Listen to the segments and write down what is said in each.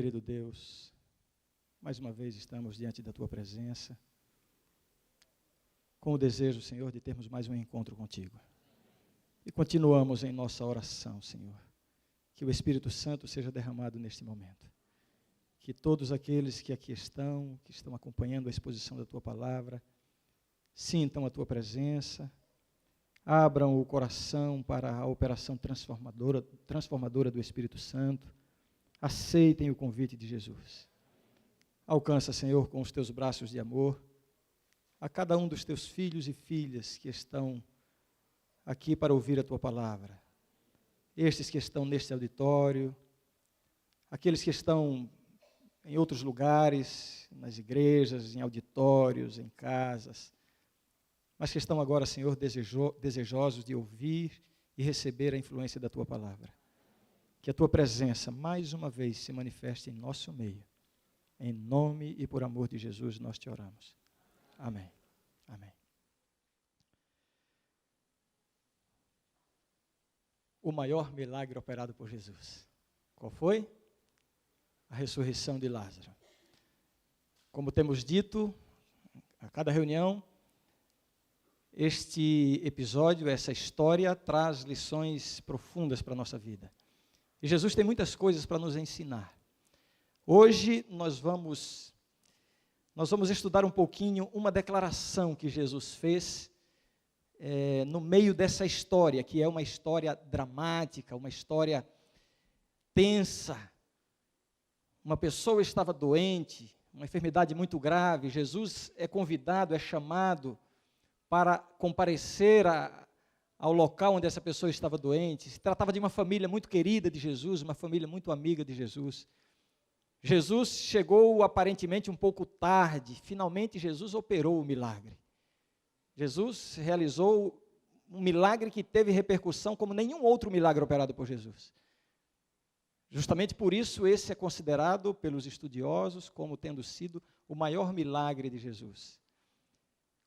querido Deus, mais uma vez estamos diante da Tua presença, com o desejo, Senhor, de termos mais um encontro contigo. E continuamos em nossa oração, Senhor, que o Espírito Santo seja derramado neste momento. Que todos aqueles que aqui estão, que estão acompanhando a exposição da Tua palavra, sintam a Tua presença, abram o coração para a operação transformadora do Espírito Santo, aceitem o convite de Jesus. Alcança, Senhor, com os Teus braços de amor, a cada um dos Teus filhos e filhas que estão aqui para ouvir a Tua palavra. Estes que estão neste auditório, aqueles que estão em outros lugares, nas igrejas, em auditórios, em casas, mas que estão agora, Senhor, desejosos de ouvir e receber a influência da Tua palavra. Que a Tua presença, mais uma vez, se manifeste em nosso meio. Em nome e por amor de Jesus, nós te oramos. Amém. Amém. O maior milagre operado por Jesus. Qual foi? A ressurreição de Lázaro. Como temos dito, a cada reunião, este episódio, essa história, traz lições profundas para a nossa vida. E Jesus tem muitas coisas para nos ensinar. Hoje nós vamos estudar um pouquinho uma declaração que Jesus fez no meio dessa história, que é uma história dramática, uma história tensa. Uma pessoa estava doente, uma enfermidade muito grave. Jesus é convidado, é chamado para comparecer ao local onde essa pessoa estava doente. Se tratava de uma família muito querida de Jesus, uma família muito amiga de Jesus. Jesus chegou aparentemente um pouco tarde. Finalmente Jesus operou o milagre. Jesus realizou um milagre que teve repercussão como nenhum outro milagre operado por Jesus. Justamente por isso esse é considerado pelos estudiosos como tendo sido o maior milagre de Jesus.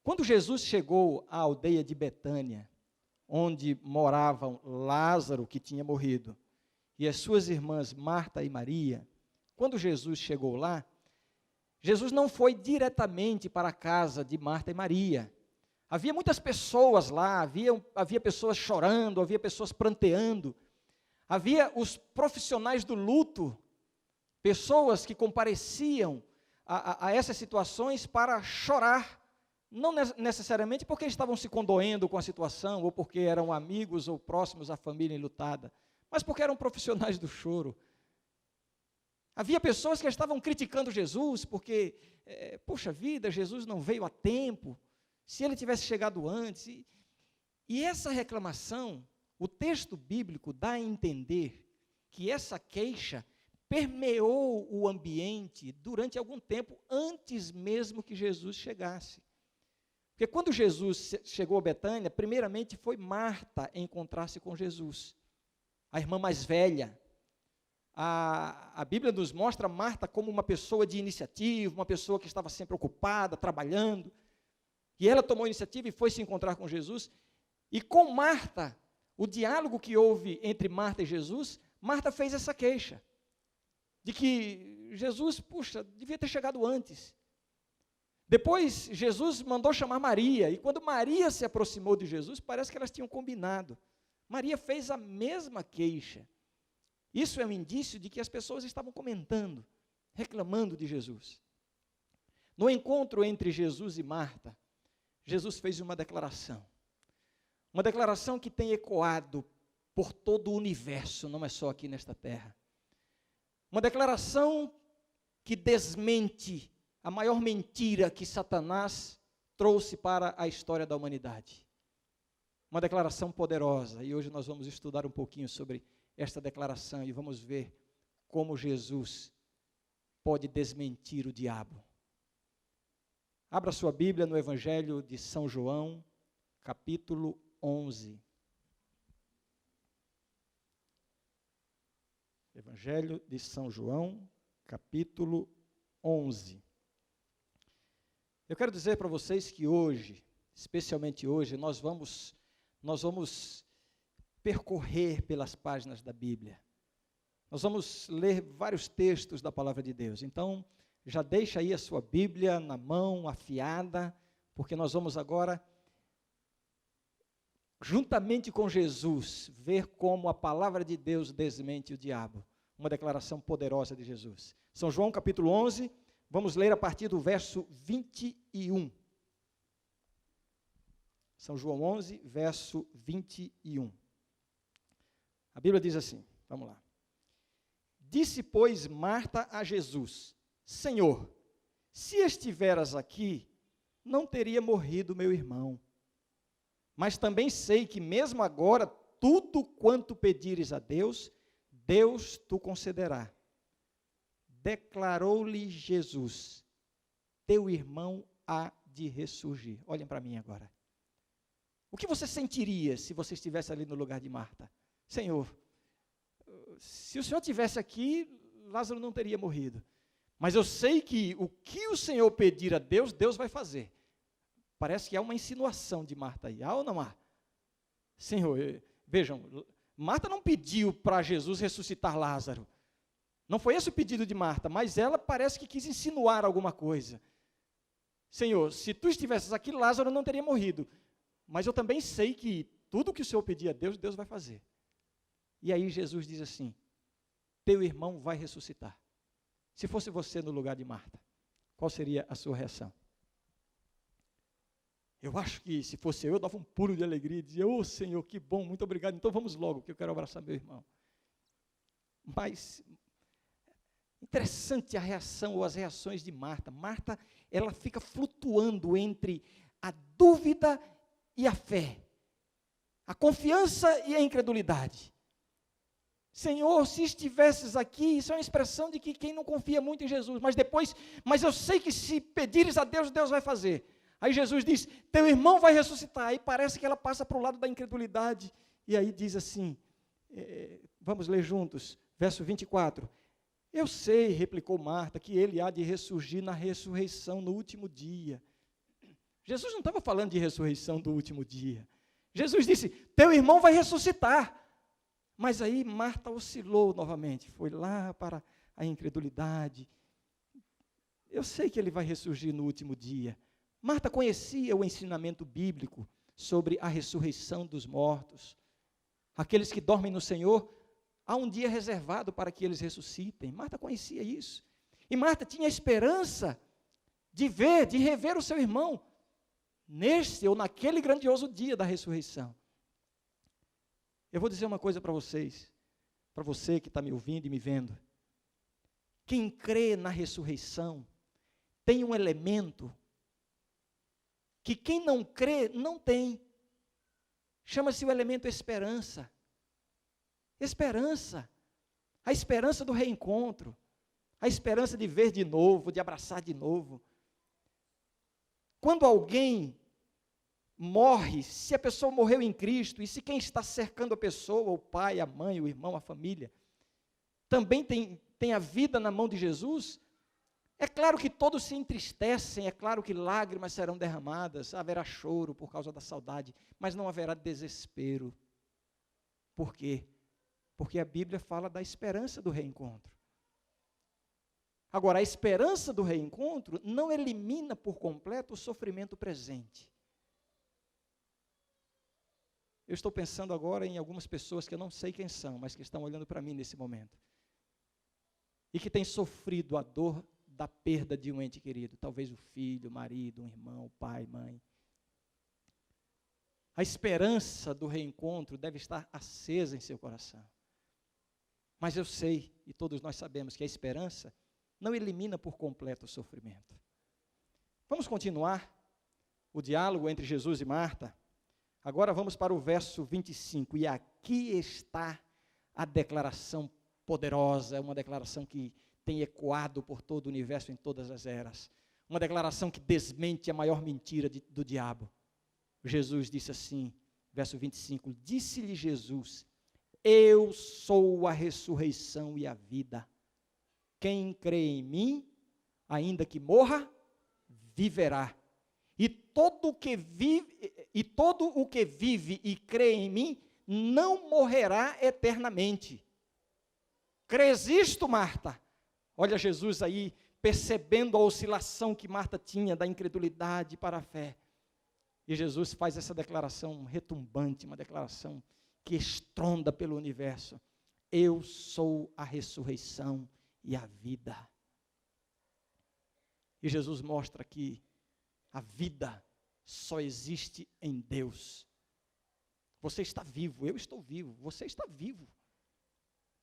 Quando Jesus chegou à aldeia de Betânia, onde moravam Lázaro, que tinha morrido, e as suas irmãs Marta e Maria, quando Jesus chegou lá, Jesus não foi diretamente para a casa de Marta e Maria. Havia muitas pessoas lá, havia pessoas chorando, havia pessoas pranteando, havia os profissionais do luto, pessoas que compareciam a essas situações para chorar, não necessariamente porque estavam se condoendo com a situação, ou porque eram amigos ou próximos à família enlutada, mas porque eram profissionais do choro. Havia pessoas que estavam criticando Jesus, porque, poxa vida, Jesus não veio a tempo, se ele tivesse chegado antes. E essa reclamação, o texto bíblico dá a entender que essa queixa permeou o ambiente durante algum tempo, antes mesmo que Jesus chegasse. Porque quando Jesus chegou a Betânia, primeiramente foi Marta encontrar-se com Jesus, a irmã mais velha. A Bíblia nos mostra Marta como uma pessoa de iniciativa, uma pessoa que estava sempre ocupada, trabalhando. E ela tomou a iniciativa e foi se encontrar com Jesus. E com Marta, o diálogo que houve entre Marta e Jesus, Marta fez essa queixa, de que Jesus, puxa, devia ter chegado antes. Depois, Jesus mandou chamar Maria, e quando Maria se aproximou de Jesus, parece que elas tinham combinado. Maria fez a mesma queixa. Isso é um indício de que as pessoas estavam comentando, reclamando de Jesus. No encontro entre Jesus e Marta, Jesus fez uma declaração que tem ecoado por todo o universo, não é só aqui nesta terra. Uma declaração que desmente a maior mentira que Satanás trouxe para a história da humanidade. Uma declaração poderosa, e hoje nós vamos estudar um pouquinho sobre esta declaração e vamos ver como Jesus pode desmentir o diabo. Abra sua Bíblia no Evangelho de São João, capítulo 11. Evangelho de São João, capítulo 11. Eu quero dizer para vocês que hoje, especialmente hoje, nós vamos percorrer pelas páginas da Bíblia. Nós vamos ler vários textos da palavra de Deus. Então, já deixa aí a sua Bíblia na mão, afiada, porque nós vamos agora, juntamente com Jesus, ver como a palavra de Deus desmente o diabo. Uma declaração poderosa de Jesus. São João capítulo 11, vamos ler a partir do verso 21. São João 11, verso 21. A Bíblia diz assim, vamos lá. Disse, pois, Marta a Jesus, Senhor, se estiveras aqui, não teria morrido meu irmão. Mas também sei que mesmo agora, tudo quanto pedires a Deus, Deus tu concederá. Declarou-lhe Jesus, teu irmão há de ressurgir. Olhem para mim agora. O que você sentiria se você estivesse ali no lugar de Marta? Senhor, se o Senhor estivesse aqui, Lázaro não teria morrido. Mas eu sei que o que o Senhor pedir a Deus, Deus vai fazer. Parece que há uma insinuação de Marta aí. Há ou não há? Senhor, vejam, Marta não pediu para Jesus ressuscitar Lázaro. Não foi esse o pedido de Marta, mas ela parece que quis insinuar alguma coisa. Senhor, se tu estivesses aqui, Lázaro não teria morrido. Mas eu também sei que tudo que o Senhor pedir a Deus, Deus vai fazer. E aí Jesus diz assim, teu irmão vai ressuscitar. Se fosse você no lugar de Marta, qual seria a sua reação? Eu acho que se fosse eu dava um pulo de alegria e dizia, ô Senhor, que bom, muito obrigado, então vamos logo, que eu quero abraçar meu irmão. Mas, interessante a reação ou as reações de Marta. Marta, ela fica flutuando entre a dúvida e a fé, a confiança e a incredulidade. Senhor, se estivesses aqui, isso é uma expressão de que quem não confia muito em Jesus, mas eu sei que se pedires a Deus, Deus vai fazer. Aí Jesus diz, teu irmão vai ressuscitar. Aí parece que ela passa para o lado da incredulidade. E aí diz assim, vamos ler juntos, verso 24. Eu sei, replicou Marta, que ele há de ressurgir na ressurreição no último dia. Jesus não estava falando de ressurreição do último dia. Jesus disse, teu irmão vai ressuscitar. Mas aí Marta oscilou novamente, foi lá para a incredulidade. Eu sei que ele vai ressurgir no último dia. Marta conhecia o ensinamento bíblico sobre a ressurreição dos mortos. Aqueles que dormem no Senhor, há um dia reservado para que eles ressuscitem. Marta conhecia isso. E Marta tinha esperança de rever o seu irmão, neste ou naquele grandioso dia da ressurreição. Eu vou dizer uma coisa para vocês, para você que está me ouvindo e me vendo. Quem crê na ressurreição tem um elemento que quem não crê não tem. Chama-se o elemento esperança. Esperança. A esperança do reencontro. A esperança de ver de novo, de abraçar de novo. Quando alguém morre, se a pessoa morreu em Cristo, e se quem está cercando a pessoa, o pai, a mãe, o irmão, a família, também tem a vida na mão de Jesus, é claro que todos se entristecem, é claro que lágrimas serão derramadas, haverá choro por causa da saudade, mas não haverá desespero. Por quê? Porque a Bíblia fala da esperança do reencontro. Agora, a esperança do reencontro não elimina por completo o sofrimento presente. Eu estou pensando agora em algumas pessoas que eu não sei quem são, mas que estão olhando para mim nesse momento. E que têm sofrido a dor da perda de um ente querido. Talvez o filho, o marido, um irmão, o pai, mãe. A esperança do reencontro deve estar acesa em seu coração. Mas eu sei, e todos nós sabemos, que a esperança não elimina por completo o sofrimento. Vamos continuar o diálogo entre Jesus e Marta. Agora vamos para o verso 25, e aqui está a declaração poderosa, uma declaração que tem ecoado por todo o universo em todas as eras, uma declaração que desmente a maior mentira do diabo. Jesus disse assim, verso 25, disse-lhe Jesus, eu sou a ressurreição e a vida, quem crê em mim, ainda que morra, viverá. E todo o que vive e crê em mim, não morrerá eternamente. crês isto, Marta? Olha Jesus aí, percebendo a oscilação que Marta tinha da incredulidade para a fé. E Jesus faz essa declaração retumbante, uma declaração que estronda pelo universo. Eu sou a ressurreição e a vida. E Jesus mostra que a vida só existe em Deus. Você está vivo, eu estou vivo, você está vivo.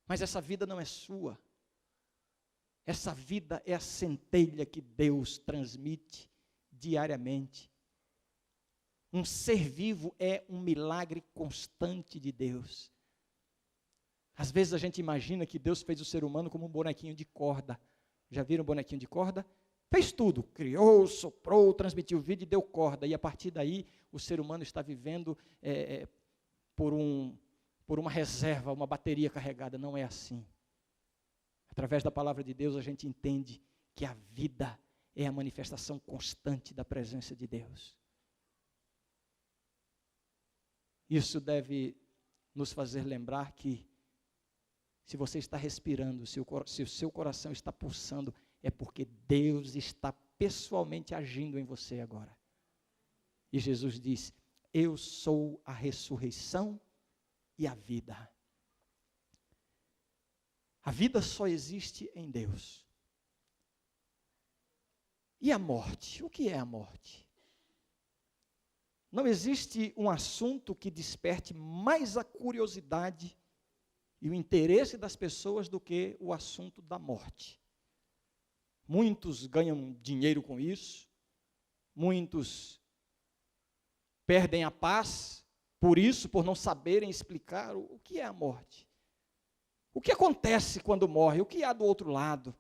Mas essa vida não é sua. Essa vida é a centelha que Deus transmite diariamente. Um ser vivo é um milagre constante de Deus. Às vezes a gente imagina que Deus fez o ser humano como um bonequinho de corda. Já viram um bonequinho de corda? Fez tudo, criou, soprou, transmitiu vida e deu corda. E a partir daí o ser humano está vivendo por uma reserva, uma bateria carregada. Não é assim. Através da palavra de Deus a gente entende que a vida é a manifestação constante da presença de Deus. Isso deve nos fazer lembrar que se você está respirando, se o seu coração está pulsando, é porque Deus está pessoalmente agindo em você agora. E Jesus diz, eu sou a ressurreição e a vida. A vida só existe em Deus. E a morte? O que é a morte? Não existe um assunto que desperte mais a curiosidade e o interesse das pessoas do que o assunto da morte. Muitos ganham dinheiro com isso, muitos perdem a paz por isso, por não saberem explicar o que é a morte. O que acontece quando morre? O que há do outro lado?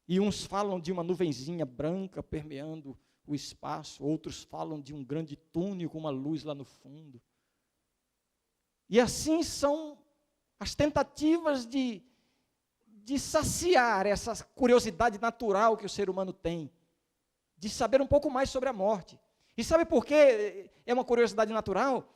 E uns falam de uma nuvenzinha branca permeando o espaço, outros falam de um grande túnel com uma luz lá no fundo. E assim são as tentativas de saciar essa curiosidade natural que o ser humano tem, de saber um pouco mais sobre a morte. E sabe por que é uma curiosidade natural?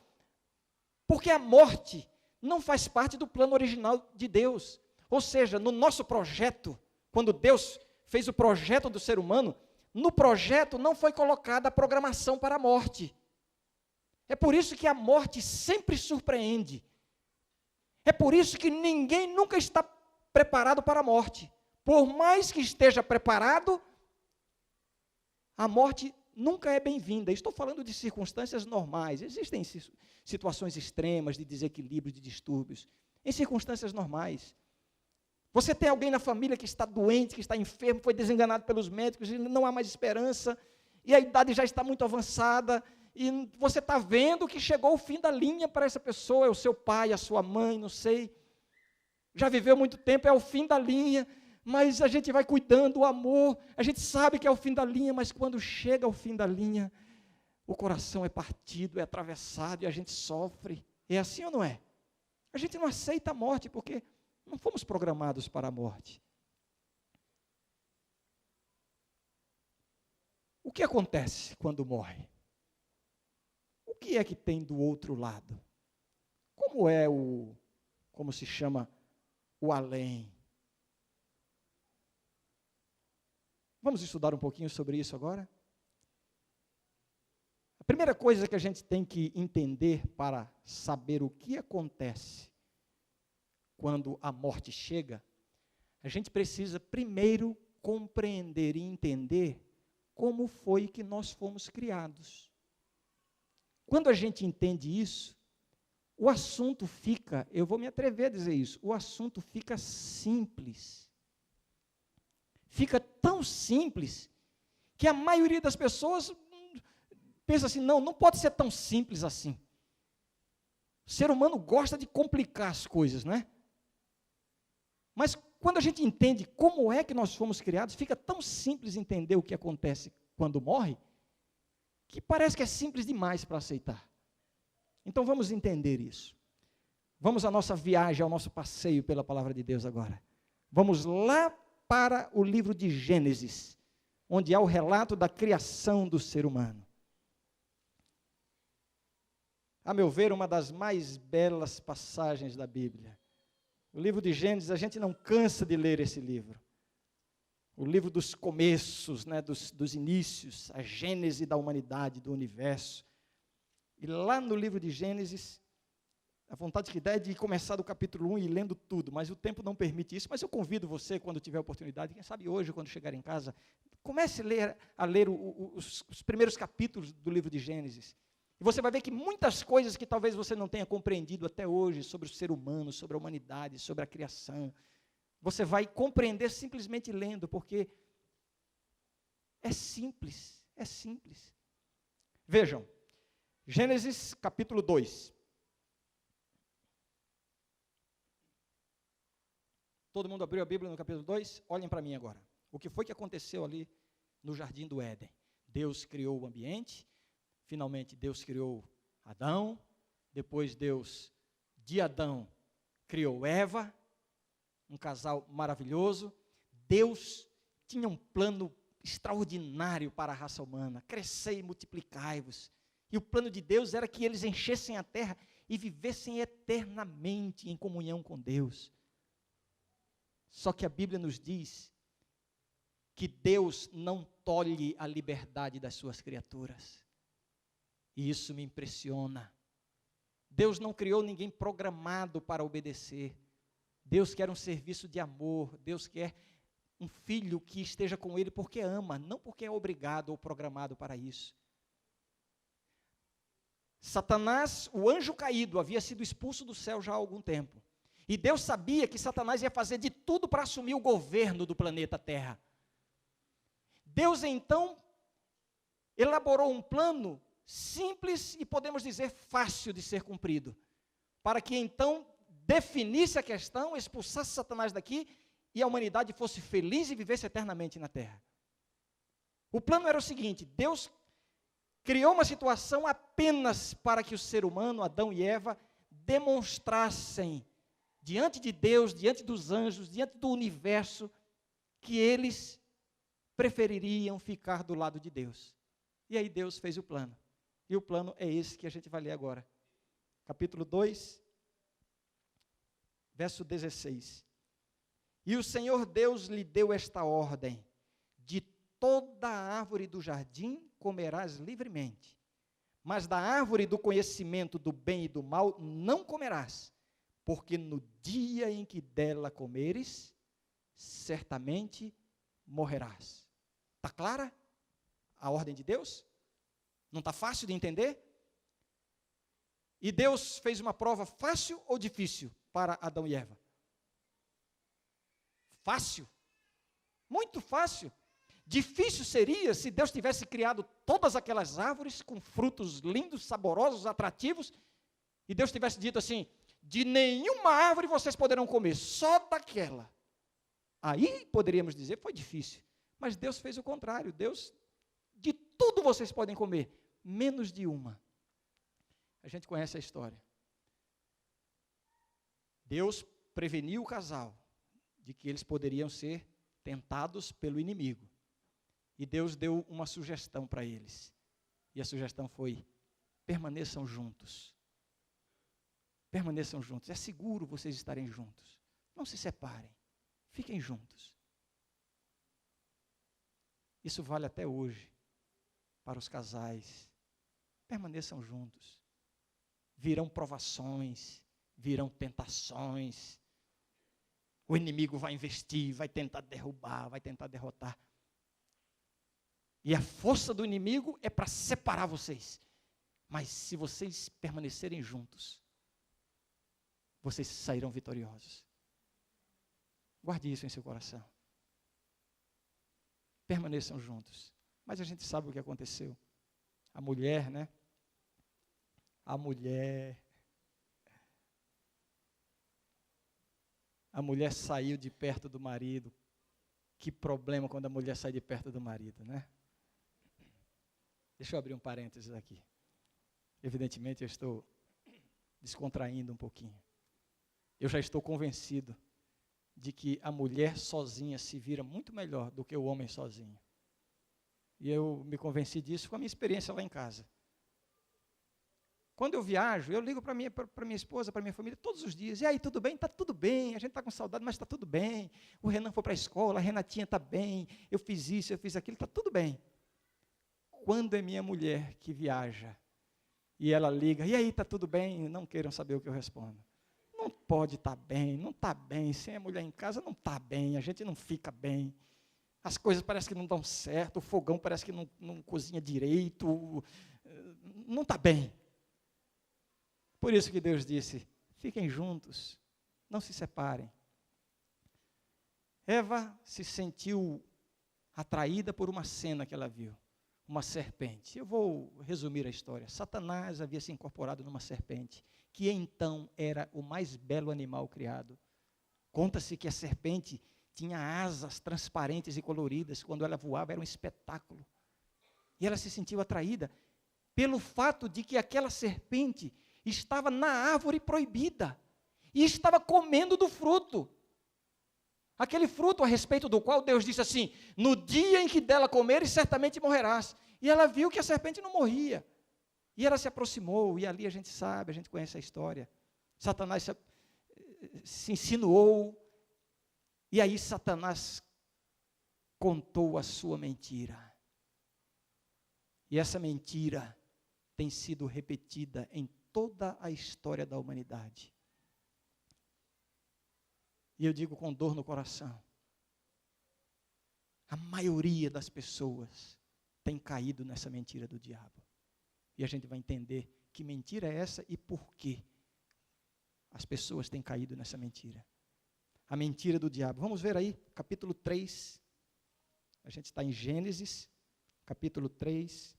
Porque a morte não faz parte do plano original de Deus. Ou seja, no nosso projeto, quando Deus fez o projeto do ser humano, no projeto não foi colocada a programação para a morte. É por isso que a morte sempre surpreende. É por isso que ninguém nunca está preparado para a morte. Por mais que esteja preparado, a morte nunca é bem-vinda. Estou falando de circunstâncias normais. Existem situações extremas de desequilíbrio, de distúrbios. Em circunstâncias normais. Você tem alguém na família que está doente, que está enfermo, foi desenganado pelos médicos, e não há mais esperança, e a idade já está muito avançada, e você está vendo que chegou o fim da linha para essa pessoa, é o seu pai, a sua mãe, não sei. Já viveu muito tempo, é o fim da linha, mas a gente vai cuidando, o amor, a gente sabe que é o fim da linha, mas quando chega ao fim da linha, o coração é partido, é atravessado, e a gente sofre. É assim ou não é? A gente não aceita a morte, porque não fomos programados para a morte. O que acontece quando morre? O que é que tem do outro lado? Como se chama o além? Vamos estudar um pouquinho sobre isso agora? A primeira coisa que a gente tem que entender para saber o que acontece quando a morte chega, a gente precisa primeiro compreender e entender como foi que nós fomos criados. Quando a gente entende isso, o assunto fica, eu vou me atrever a dizer isso, o assunto fica simples. Fica tão simples que a maioria das pessoas pensa assim, não pode ser tão simples assim. O ser humano gosta de complicar as coisas, não é? Mas quando a gente entende como é que nós fomos criados, fica tão simples entender o que acontece quando morre, que parece que é simples demais para aceitar. Então vamos entender isso. Vamos à nossa viagem, ao nosso passeio pela palavra de Deus agora. Vamos lá para o livro de Gênesis, onde há o relato da criação do ser humano. A meu ver, uma das mais belas passagens da Bíblia. O livro de Gênesis, a gente não cansa de ler esse livro. O livro dos começos, né, dos inícios, a gênese da humanidade, do universo. E lá no livro de Gênesis, a vontade que dá é de começar do capítulo 1 e ir lendo tudo, mas o tempo não permite isso. Mas eu convido você, quando tiver oportunidade, quem sabe hoje, quando chegar em casa, comece a ler os primeiros capítulos do livro de Gênesis. E você vai ver que muitas coisas que talvez você não tenha compreendido até hoje, sobre o ser humano, sobre a humanidade, sobre a criação, você vai compreender simplesmente lendo, porque é simples, é simples. Vejam, Gênesis capítulo 2. Todo mundo abriu a Bíblia no capítulo 2? Olhem para mim agora. O que foi que aconteceu ali no jardim do Éden? Deus criou o ambiente, finalmente Deus criou Adão, depois Deus, de Adão, criou Eva, um casal maravilhoso. Deus tinha um plano extraordinário para a raça humana, crescei e multiplicai-vos. E o plano de Deus era que eles enchessem a terra e vivessem eternamente em comunhão com Deus. Só que a Bíblia nos diz que Deus não tolhe a liberdade das suas criaturas. E isso me impressiona. Deus não criou ninguém programado para obedecer. Deus quer um serviço de amor. Deus quer um filho que esteja com Ele porque ama, não porque é obrigado ou programado para isso. Satanás, o anjo caído, havia sido expulso do céu já há algum tempo. E Deus sabia que Satanás ia fazer de tudo para assumir o governo do planeta Terra. Deus, então, elaborou um plano simples e, podemos dizer, fácil de ser cumprido, para que, então, definisse a questão, expulsasse Satanás daqui e a humanidade fosse feliz e vivesse eternamente na Terra. O plano era o seguinte: Deus criou uma situação apenas para que o ser humano, Adão e Eva, demonstrassem diante de Deus, diante dos anjos, diante do universo, que eles prefeririam ficar do lado de Deus. E aí Deus fez o plano. E o plano é esse que a gente vai ler agora. Capítulo 2, verso 16. E o Senhor Deus lhe deu esta ordem: de toda a árvore do jardim comerás livremente, mas da árvore do conhecimento do bem e do mal não comerás, porque no dia em que dela comeres, certamente morrerás. Está clara a ordem de Deus? Não está fácil de entender? E Deus fez uma prova fácil ou difícil para Adão e Eva? Fácil. Muito fácil. Difícil seria se Deus tivesse criado todas aquelas árvores com frutos lindos, saborosos, atrativos, e Deus tivesse dito assim: de nenhuma árvore vocês poderão comer, só daquela. Aí poderíamos dizer, foi difícil. Mas Deus fez o contrário. Deus, de tudo vocês podem comer, menos de uma. A gente conhece a história. Deus preveniu o casal de que eles poderiam ser tentados pelo inimigo. E Deus deu uma sugestão para eles. E a sugestão foi: permaneçam juntos. Permaneçam juntos. É seguro vocês estarem juntos. Não se separem. Fiquem juntos. Isso vale até hoje para os casais. Permaneçam juntos. Virão provações, virão tentações. O inimigo vai investir, vai tentar derrubar, vai tentar derrotar. E a força do inimigo é para separar vocês. Mas se vocês permanecerem juntos, vocês sairão vitoriosos. Guarde isso em seu coração. Permaneçam juntos. Mas a gente sabe o que aconteceu. A mulher, né? A mulher saiu de perto do marido. Que problema quando a mulher sai de perto do marido, né? Deixa eu abrir um parênteses aqui. Evidentemente eu estou descontraindo um pouquinho. Eu já estou convencido de que a mulher sozinha se vira muito melhor do que o homem sozinho. E eu me convenci disso com a minha experiência lá em casa. Quando eu viajo, eu ligo para minha esposa, para minha família, todos os dias. E aí, tudo bem? Está tudo bem. A gente está com saudade, mas está tudo bem. O Renan foi para a escola, a Renatinha está bem. Eu fiz isso, eu fiz aquilo, está tudo bem. Quando é minha mulher que viaja, e ela liga, e aí, está tudo bem? Não queiram saber o que eu respondo. Não pode estar bem, não está bem. Sem a mulher em casa, não está bem. A gente não fica bem. As coisas parecem que não dão certo. O fogão parece que não cozinha direito. Não está bem. Por isso que Deus disse, fiquem juntos, não se separem. Eva se sentiu atraída por uma cena que ela viu, uma serpente. Eu vou resumir a história. Satanás havia se incorporado numa serpente, que então era o mais belo animal criado. Conta-se que a serpente tinha asas transparentes e coloridas, quando ela voava era um espetáculo. E ela se sentiu atraída pelo fato de que aquela serpente estava na árvore proibida e estava comendo do fruto. Aquele fruto a respeito do qual Deus disse assim, no dia em que dela comeres, certamente morrerás. E ela viu que a serpente não morria. E ela se aproximou, e ali a gente sabe, a gente conhece a história. Satanás se insinuou, e aí Satanás contou a sua mentira. E essa mentira tem sido repetida em toda a história da humanidade. E eu digo com dor no coração, a maioria das pessoas tem caído nessa mentira do diabo. E a gente vai entender que mentira é essa e por que as pessoas têm caído nessa mentira. A mentira do diabo. Vamos ver aí, capítulo 3. A gente está em Gênesis, capítulo 3.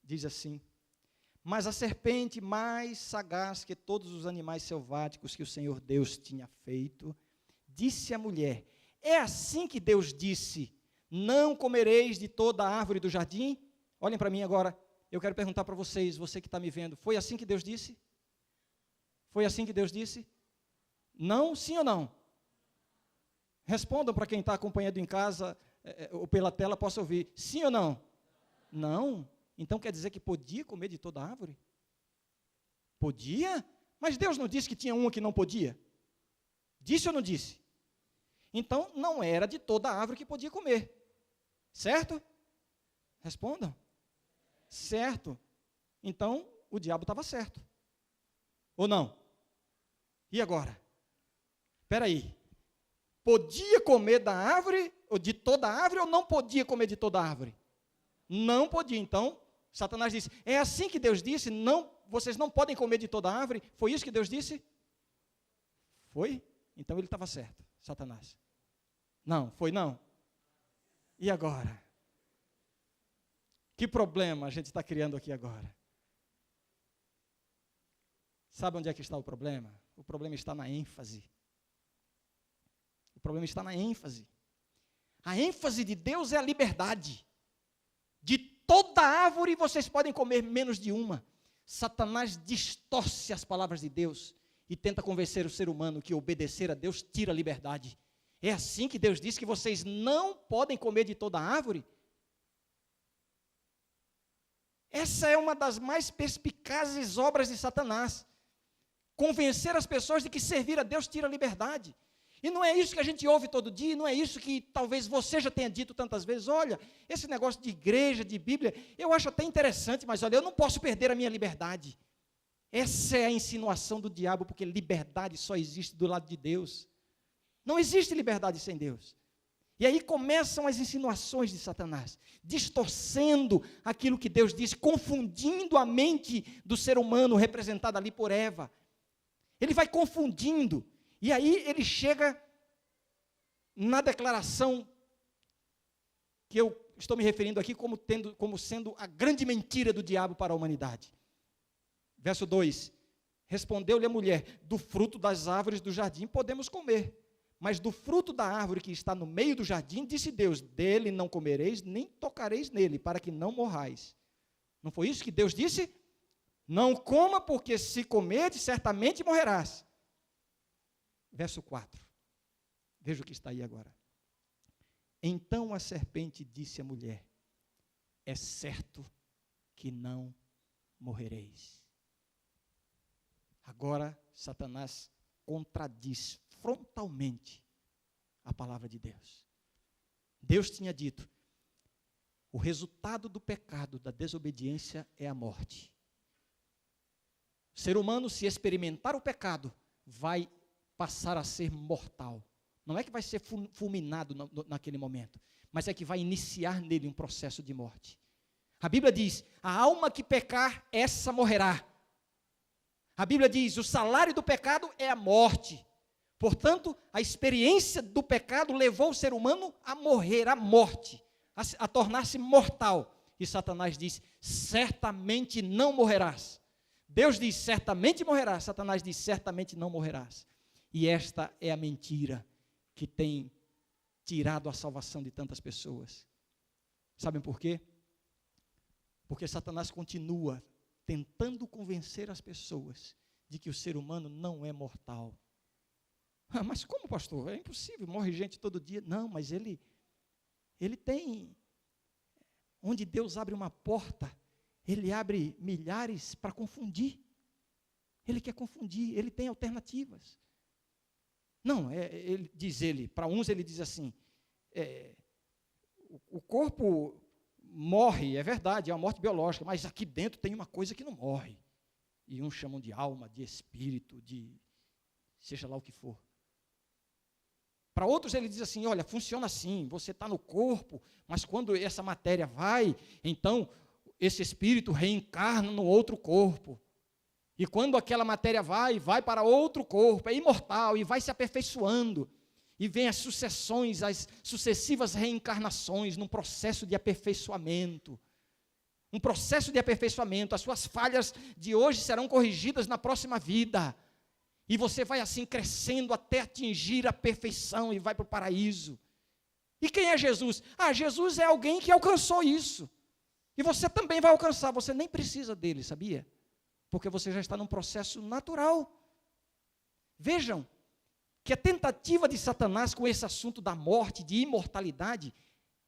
Diz assim, mas a serpente mais sagaz que todos os animais selváticos que o Senhor Deus tinha feito, disse à mulher, é assim que Deus disse, não comereis de toda a árvore do jardim? Olhem para mim agora, eu quero perguntar para vocês, você que está me vendo, foi assim que Deus disse? Foi assim que Deus disse? Não, sim ou não? Respondam para quem está acompanhando em casa, ou pela tela, possa ouvir, sim ou não? Não. Então quer dizer que podia comer de toda a árvore? Podia? Mas Deus não disse que tinha uma que não podia? Disse ou não disse? Então não era de toda a árvore que podia comer. Certo? Respondam. Certo. Então o diabo estava certo. Ou não? E agora? Espera aí. Podia comer da árvore, ou de toda a árvore, ou não podia comer de toda a árvore? Não podia. Então Satanás disse, é assim que Deus disse, não, vocês não podem comer de toda a árvore? Foi isso que Deus disse? Foi? Então ele estava certo, Satanás. Não, foi não. E agora? Que problema a gente está criando aqui agora? Sabe onde é que está o problema? O problema está na ênfase. O problema está na ênfase. A ênfase de Deus é a liberdade. De toda árvore vocês podem comer menos de uma. Satanás distorce as palavras de Deus e tenta convencer o ser humano que obedecer a Deus tira a liberdade. É assim que Deus diz que vocês não podem comer de toda árvore? Essa é uma das mais perspicazes obras de Satanás. Convencer as pessoas de que servir a Deus tira a liberdade. E não é isso que a gente ouve todo dia, não é isso que talvez você já tenha dito tantas vezes. Olha, esse negócio de igreja, de Bíblia, eu acho até interessante, mas olha, eu não posso perder a minha liberdade. Essa é a insinuação do diabo, porque liberdade só existe do lado de Deus. Não existe liberdade sem Deus. E aí começam as insinuações de Satanás, distorcendo aquilo que Deus disse, confundindo a mente do ser humano, representada ali por Eva. Ele vai confundindo. E aí ele chega na declaração que eu estou me referindo aqui como sendo a grande mentira do diabo para a humanidade. Verso 2, respondeu-lhe a mulher, do fruto das árvores do jardim podemos comer, mas do fruto da árvore que está no meio do jardim, disse Deus, dele não comereis, nem tocareis nele, para que não morrais. Não foi isso que Deus disse? Não coma, porque se comerdes, certamente morrerás. Verso 4, veja o que está aí agora. Então a serpente disse à mulher, é certo que não morrereis. Agora, Satanás contradiz frontalmente a palavra de Deus. Deus tinha dito: o resultado do pecado, da desobediência, é a morte. O ser humano, se experimentar o pecado, vai passar a ser mortal. Não é que vai ser fulminado naquele momento, mas é que vai iniciar nele um processo de morte. A Bíblia diz: a alma que pecar, essa morrerá. A Bíblia diz: o salário do pecado é a morte. Portanto, a experiência do pecado levou o ser humano a morrer, à morte, a tornar-se mortal. E Satanás diz: certamente não morrerás. Deus diz: certamente morrerás. Satanás diz: certamente não morrerás. E esta é a mentira que tem tirado a salvação de tantas pessoas. Sabem por quê? Porque Satanás continua tentando convencer as pessoas de que o ser humano não é mortal. Ah, mas como, pastor? É impossível, morre gente todo dia. Não, mas ele tem, onde Deus abre uma porta, ele abre milhares para confundir. Ele quer confundir, ele tem alternativas. Não, para uns ele diz assim, o corpo morre, é verdade, é uma morte biológica, mas aqui dentro tem uma coisa que não morre. E uns chamam de alma, de espírito, de seja lá o que for. Para outros ele diz assim: olha, funciona assim, você está no corpo, mas quando essa matéria vai, então esse espírito reencarna no outro corpo. E quando aquela matéria vai para outro corpo, é imortal e vai se aperfeiçoando. E vem as sucessões, as sucessivas reencarnações num processo de aperfeiçoamento. Um processo de aperfeiçoamento. As suas falhas de hoje serão corrigidas na próxima vida. E você vai assim crescendo até atingir a perfeição e vai para o paraíso. E quem é Jesus? Ah, Jesus é alguém que alcançou isso. E você também vai alcançar, você nem precisa dele, sabia? Porque você já está num processo natural. Vejam que a tentativa de Satanás com esse assunto da morte, de imortalidade,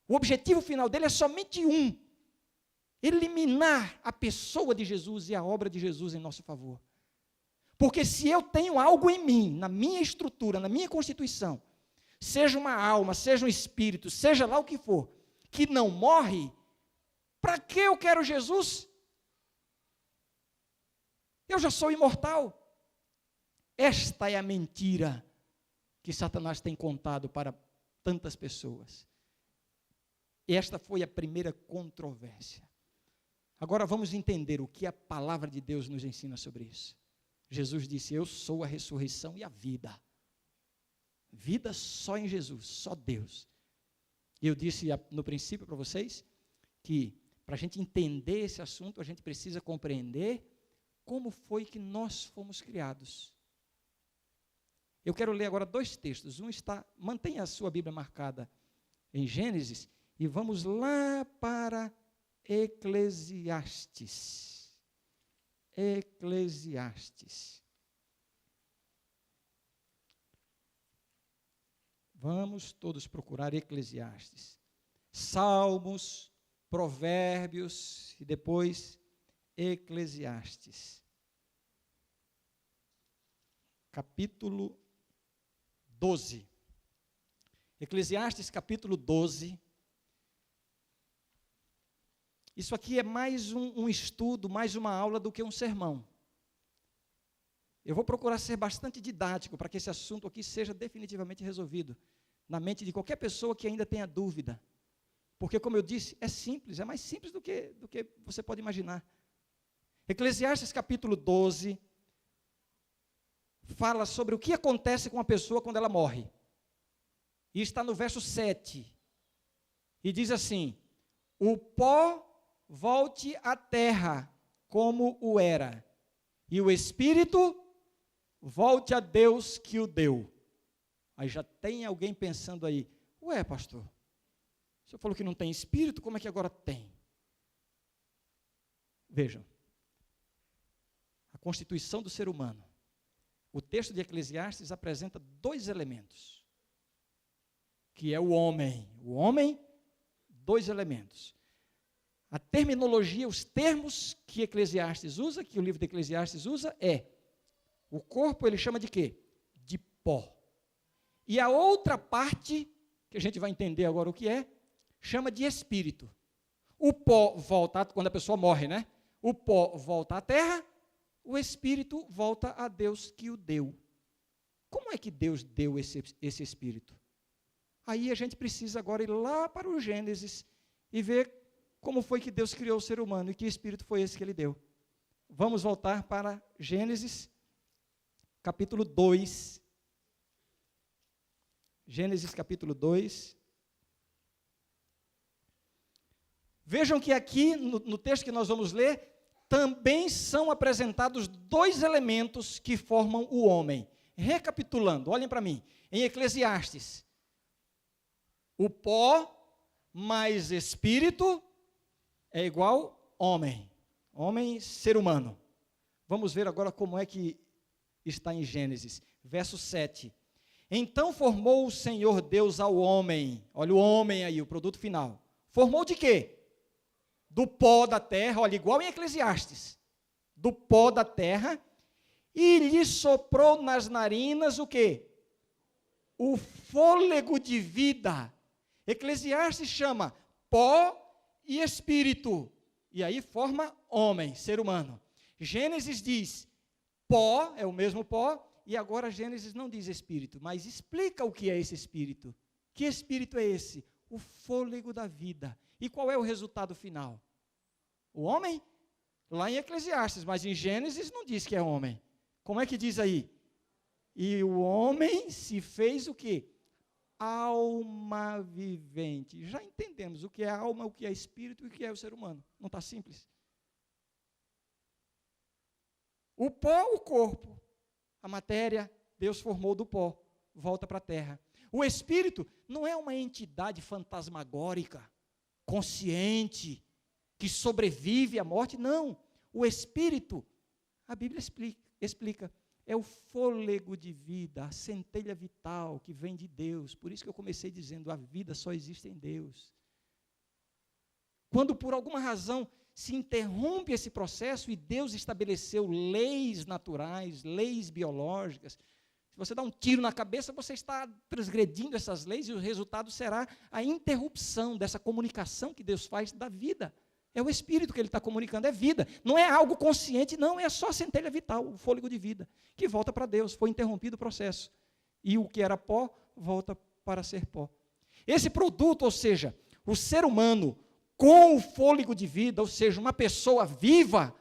o objetivo final dele é somente um: eliminar a pessoa de Jesus e a obra de Jesus em nosso favor. Porque se eu tenho algo em mim, na minha estrutura, na minha constituição, seja uma alma, seja um espírito, seja lá o que for, que não morre, para que eu quero Jesus? Eu já sou imortal. Esta é a mentira que Satanás tem contado para tantas pessoas. Esta foi a primeira controvérsia. Agora vamos entender o que a palavra de Deus nos ensina sobre isso. Jesus disse: eu sou a ressurreição e a vida. Vida só em Jesus, só Deus. E eu disse no princípio para vocês que para a gente entender esse assunto, a gente precisa compreender como foi que nós fomos criados. Eu quero ler agora 2 textos. Mantenha a sua Bíblia marcada em Gênesis e vamos lá para Eclesiastes. Eclesiastes. Vamos todos procurar Eclesiastes. Salmos, Provérbios e depois Eclesiastes. Capítulo 12. Eclesiastes capítulo 12. Isso aqui é mais um estudo, mais uma aula do que um sermão. Eu vou procurar ser bastante didático para que esse assunto aqui seja definitivamente resolvido na mente de qualquer pessoa que ainda tenha dúvida. Porque, como eu disse, é simples, é mais simples do que você pode imaginar. Eclesiastes capítulo 12 fala sobre o que acontece com a pessoa quando ela morre. E está no verso 7. E diz assim: o pó volte à terra como o era, e o espírito volte a Deus que o deu. Aí já tem alguém pensando aí: ué, pastor, o senhor falou que não tem espírito, como é que agora tem? Vejam, a constituição do ser humano. O texto de Eclesiastes apresenta 2 elementos, que é o homem. O homem, 2 elementos. A terminologia, os termos que Eclesiastes usa, que o livro de Eclesiastes usa, o corpo ele chama de quê? De pó. E a outra parte, que a gente vai entender agora o que chama de espírito. O pó volta, quando a pessoa morre, né? O pó volta à terra, o espírito volta a Deus que o deu. Como é que Deus deu esse espírito? Aí a gente precisa agora ir lá para o Gênesis e ver como foi que Deus criou o ser humano e que espírito foi esse que ele deu. Vamos voltar para Gênesis, capítulo 2. Gênesis, capítulo 2. Vejam que aqui, no texto que nós vamos ler, também são apresentados dois elementos que formam o homem. Recapitulando, olhem para mim. Em Eclesiastes, o pó mais espírito é igual homem. Homem, ser humano. Vamos ver agora como é que está em Gênesis. Verso 7. Então formou o Senhor Deus ao homem. Olha o homem aí, o produto final. Formou de quê? Do pó da terra, olha, igual em Eclesiastes. Do pó da terra. E lhe soprou nas narinas o quê? O fôlego de vida. Eclesiastes chama pó e espírito. E aí forma homem, ser humano. Gênesis diz pó, é o mesmo pó. E agora Gênesis não diz espírito, mas explica o que é esse espírito. Que espírito é esse? O fôlego da vida. E qual é o resultado final? O homem? Lá em Eclesiastes, mas em Gênesis não diz que é homem. Como é que diz aí? E o homem se fez o quê? Alma vivente. Já entendemos o que é alma, o que é espírito e o que é o ser humano. Não está simples? O pó, o corpo. A matéria, Deus formou do pó, volta para a terra. O espírito não é uma entidade fantasmagórica, consciente, que sobrevive à morte, não. O espírito, a Bíblia explica, é o fôlego de vida, a centelha vital que vem de Deus. Por isso que eu comecei dizendo, a vida só existe em Deus. Quando por alguma razão se interrompe esse processo e Deus estabeleceu leis naturais, leis biológicas, se você dá um tiro na cabeça, você está transgredindo essas leis e o resultado será a interrupção dessa comunicação que Deus faz da vida. É o Espírito que Ele está comunicando, é vida. Não é algo consciente, não, é só a centelha vital, o fôlego de vida, que volta para Deus, foi interrompido o processo. E o que era pó, volta para ser pó. Esse produto, ou seja, o ser humano com o fôlego de vida, ou seja, uma pessoa viva,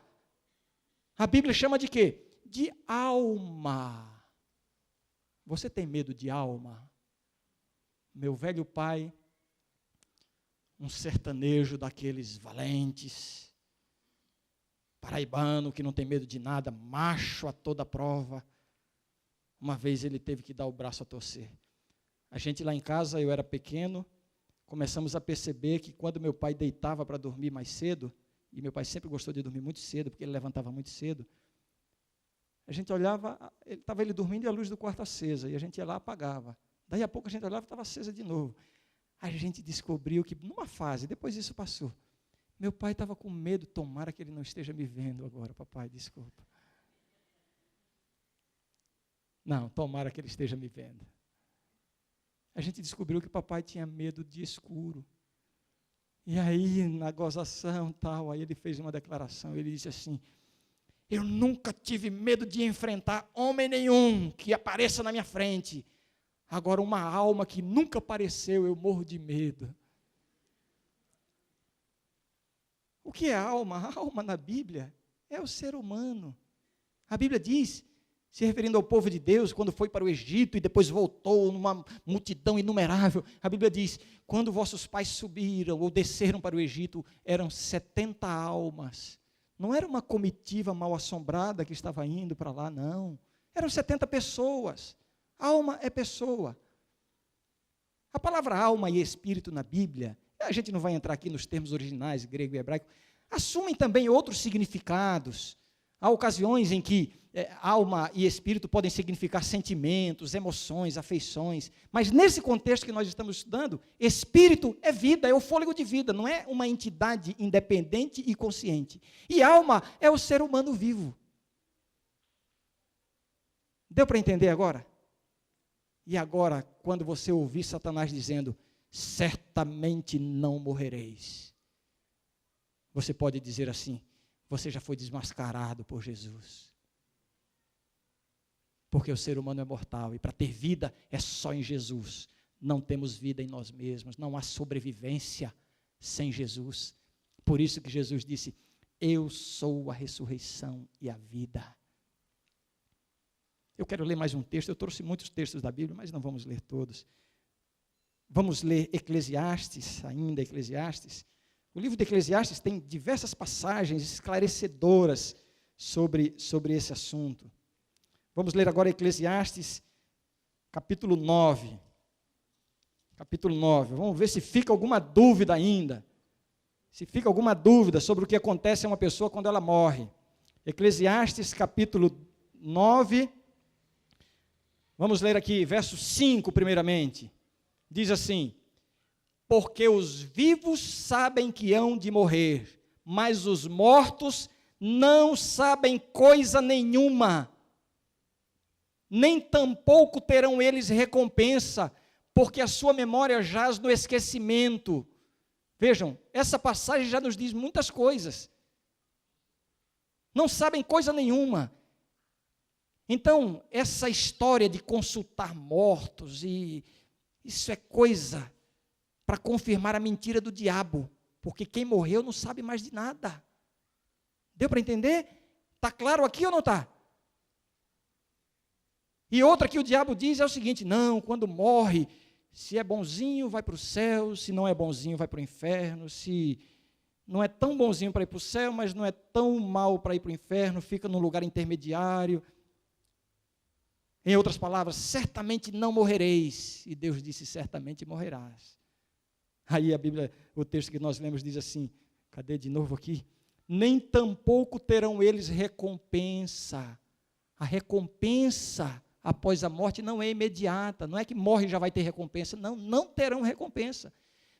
a Bíblia chama de quê? De alma. Você tem medo de alma? Meu velho pai, um sertanejo daqueles valentes, paraibano que não tem medo de nada, macho a toda prova, uma vez ele teve que dar o braço a torcer. A gente lá em casa, eu era pequeno, começamos a perceber que quando meu pai deitava para dormir mais cedo, e meu pai sempre gostou de dormir muito cedo, porque ele levantava muito cedo, a gente olhava, estava ele dormindo e a luz do quarto acesa, e a gente ia lá e apagava. Daí a pouco a gente olhava e estava acesa de novo. A gente descobriu que, numa fase, depois isso passou, meu pai estava com medo, tomara que ele não esteja me vendo agora, papai, desculpa. Não, tomara que ele esteja me vendo. A gente descobriu que o papai tinha medo de escuro. E aí, na gozação, tal, aí ele fez uma declaração, ele disse assim, eu nunca tive medo de enfrentar homem nenhum que apareça na minha frente. Agora, uma alma que nunca apareceu, eu morro de medo. O que é alma? A alma na Bíblia é o ser humano. A Bíblia diz, se referindo ao povo de Deus, quando foi para o Egito e depois voltou numa multidão inumerável, a Bíblia diz, quando vossos pais subiram ou desceram para o Egito, eram 70 almas. Não era uma comitiva mal assombrada que estava indo para lá, não. Eram 70 pessoas. Alma é pessoa. A palavra alma e espírito na Bíblia, a gente não vai entrar aqui nos termos originais, grego e hebraico, assumem também outros significados. Há ocasiões em que alma e espírito podem significar sentimentos, emoções, afeições, mas nesse contexto que nós estamos estudando, espírito é vida, é o fôlego de vida, não é uma entidade independente e consciente. E alma é o ser humano vivo. Deu para entender agora? E agora, quando você ouvir Satanás dizendo, certamente não morrereis, você pode dizer assim, você já foi desmascarado por Jesus. Porque o ser humano é mortal e para ter vida é só em Jesus. Não temos vida em nós mesmos, não há sobrevivência sem Jesus. Por isso que Jesus disse, eu sou a ressurreição e a vida. Eu quero ler mais um texto, eu trouxe muitos textos da Bíblia, mas não vamos ler todos. Vamos ler Eclesiastes, ainda Eclesiastes. O livro de Eclesiastes tem diversas passagens esclarecedoras sobre esse assunto. Vamos ler agora Eclesiastes, capítulo 9. Capítulo 9. Vamos ver se fica alguma dúvida ainda. Se fica alguma dúvida sobre o que acontece a uma pessoa quando ela morre. Eclesiastes, capítulo 9. Vamos ler aqui, verso 5, primeiramente. Diz assim, porque os vivos sabem que hão de morrer, mas os mortos não sabem coisa nenhuma, nem tampouco terão eles recompensa, porque a sua memória jaz no esquecimento. Vejam, essa passagem já nos diz muitas coisas. Não sabem coisa nenhuma. Então, essa história de consultar mortos, isso é coisa para confirmar a mentira do diabo, porque quem morreu não sabe mais de nada. Deu para entender? Está claro aqui ou não está? E outra que o diabo diz é o seguinte, não, quando morre, se é bonzinho vai para o céu, se não é bonzinho vai para o inferno, se não é tão bonzinho para ir para o céu, mas não é tão mal para ir para o inferno, fica num lugar intermediário. Em outras palavras, certamente não morrereis. E Deus disse, certamente morrerás. Aí a Bíblia, o texto que nós lemos diz assim, cadê de novo aqui? Nem tampouco terão eles recompensa. A recompensa após a morte não é imediata, não é que morre e já vai ter recompensa, não, não terão recompensa.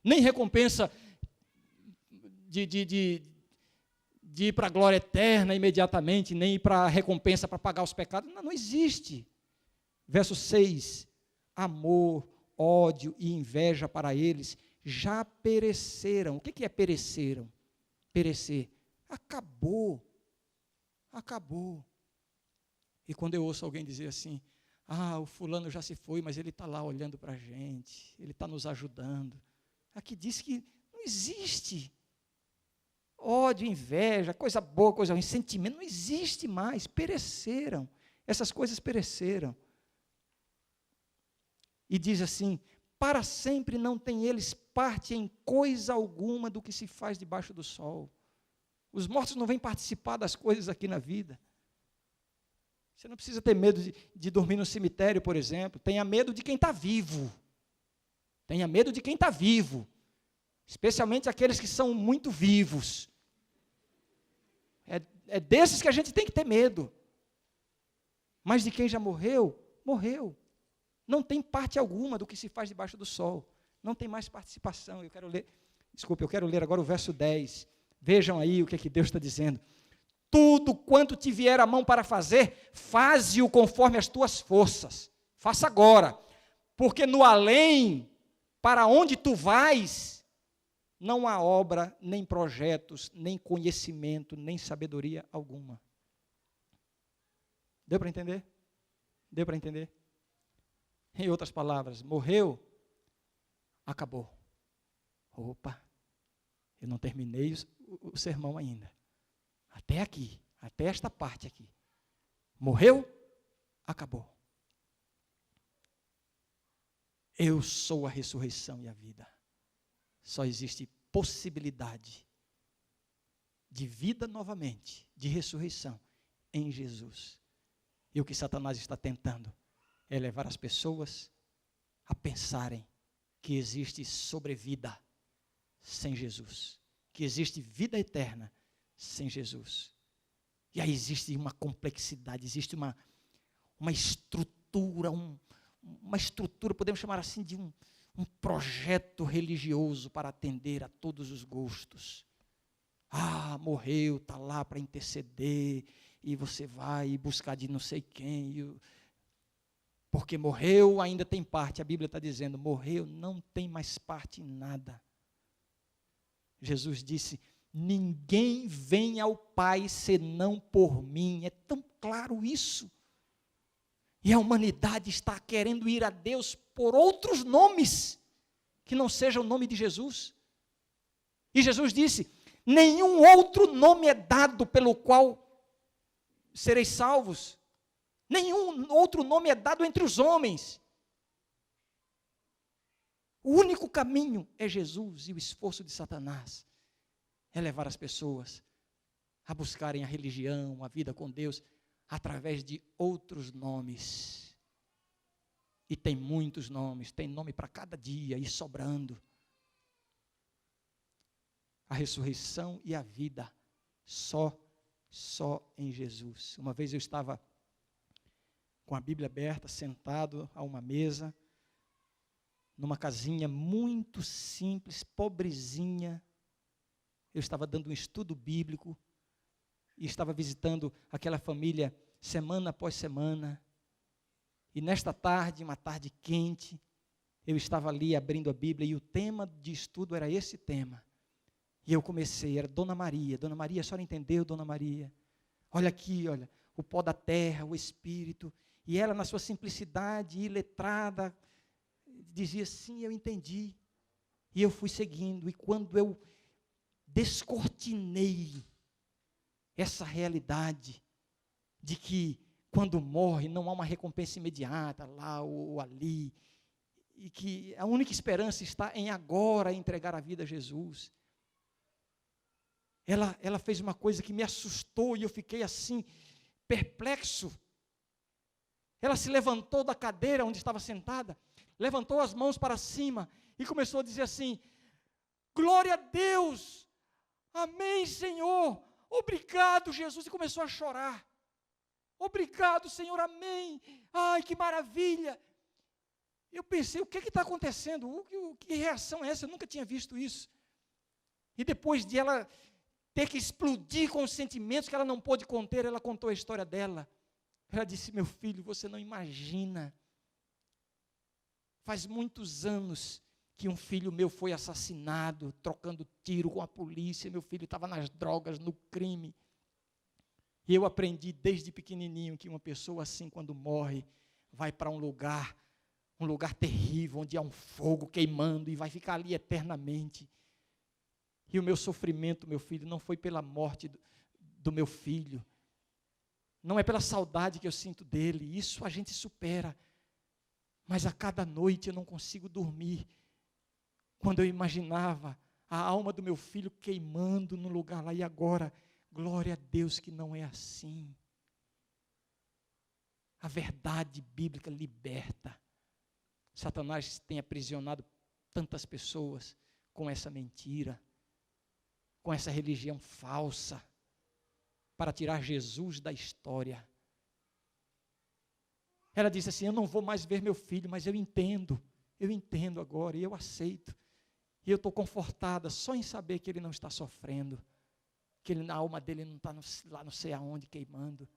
Nem recompensa de ir para a glória eterna imediatamente, nem ir para a recompensa para pagar os pecados, não existe. Verso 6, amor, ódio e inveja para eles já pereceram. O que é pereceram? Perecer. Acabou. Acabou. E quando eu ouço alguém dizer assim, o fulano já se foi, mas ele está lá olhando para a gente, ele está nos ajudando. Aqui diz que não existe ódio, inveja, coisa boa, coisa ruim, sentimento, não existe mais, pereceram. Essas coisas pereceram. E diz assim, para sempre não têm eles parte em coisa alguma do que se faz debaixo do sol. Os mortos não vêm participar das coisas aqui na vida. Você não precisa ter medo de dormir no cemitério, por exemplo. Tenha medo de quem está vivo. Tenha medo de quem está vivo. Especialmente aqueles que são muito vivos. É desses que a gente tem que ter medo. Mas de quem já morreu, morreu. Não tem parte alguma do que se faz debaixo do sol. Não tem mais participação. Eu quero ler agora o verso 10. Vejam aí o que é que Deus está dizendo. Tudo quanto te vier a mão para fazer, faze-o conforme as tuas forças. Faça agora. Porque no além, para onde tu vais, não há obra, nem projetos, nem conhecimento, nem sabedoria alguma. Deu para entender? Deu para entender? Em outras palavras, morreu, acabou. Opa, eu não terminei o sermão ainda. Até aqui, até esta parte aqui. Morreu, acabou. Eu sou a ressurreição e a vida. Só existe possibilidade de vida novamente, de ressurreição em Jesus. E o que Satanás está tentando é levar as pessoas a pensarem que existe sobrevida sem Jesus, que existe vida eterna sem Jesus. E aí existe uma complexidade, existe uma estrutura, uma estrutura, podemos chamar assim, de um projeto religioso para atender a todos os gostos. Morreu, está lá para interceder, e você vai buscar de não sei quem, porque morreu ainda tem parte. A Bíblia está dizendo, morreu não tem mais parte em nada. Jesus disse, ninguém vem ao Pai senão por mim. É tão claro isso. E a humanidade está querendo ir a Deus por outros nomes, que não seja o nome de Jesus. E Jesus disse, nenhum outro nome é dado pelo qual sereis salvos. Nenhum outro nome é dado entre os homens. O único caminho é Jesus, e o esforço de Satanás é levar as pessoas a buscarem a religião, a vida com Deus, através de outros nomes. E tem muitos nomes, tem nome para cada dia, e sobrando. A ressurreição e a vida, só em Jesus. Uma vez eu estava com a Bíblia aberta, sentado a uma mesa, numa casinha muito simples, pobrezinha. Eu estava dando um estudo bíblico, e estava visitando aquela família semana após semana. E nesta tarde, uma tarde quente, eu estava ali abrindo a Bíblia, e o tema de estudo era esse tema. E eu comecei, era Dona Maria, a senhora entendeu, Dona Maria? Olha aqui, olha, o pó da terra, o Espírito. E ela, na sua simplicidade, iletrada, dizia, sim, eu entendi. E eu fui seguindo, e quando eu descortinei essa realidade de que quando morre não há uma recompensa imediata lá ou ali, e que a única esperança está em agora entregar a vida a Jesus. Ela fez uma coisa que me assustou e eu fiquei assim, perplexo. Ela se levantou da cadeira onde estava sentada, levantou as mãos para cima e começou a dizer assim, glória a Deus, amém, Senhor, obrigado, Jesus, e começou a chorar. Obrigado, Senhor, amém, ai, que maravilha. Eu pensei, o que está acontecendo? Que reação é essa? Eu nunca tinha visto isso. E depois de ela ter que explodir com os sentimentos que ela não pôde conter, ela contou a história dela. Ela disse, meu filho, você não imagina, faz muitos anos que um filho meu foi assassinado, trocando tiro com a polícia, meu filho estava nas drogas, no crime. E eu aprendi desde pequenininho que uma pessoa assim, quando morre, vai para um lugar terrível, onde há um fogo queimando, e vai ficar ali eternamente. E o meu sofrimento, meu filho, não foi pela morte do meu filho, não é pela saudade que eu sinto dele, isso a gente supera, mas a cada noite eu não consigo dormir, quando eu imaginava a alma do meu filho queimando no lugar lá, e agora, glória a Deus que não é assim. A verdade bíblica liberta. Satanás tem aprisionado tantas pessoas com essa mentira, com essa religião falsa, para tirar Jesus da história. Ela disse assim, eu não vou mais ver meu filho, mas eu entendo agora, e eu aceito, e eu estou confortada só em saber que ele não está sofrendo, que a alma dele não está lá não sei aonde queimando.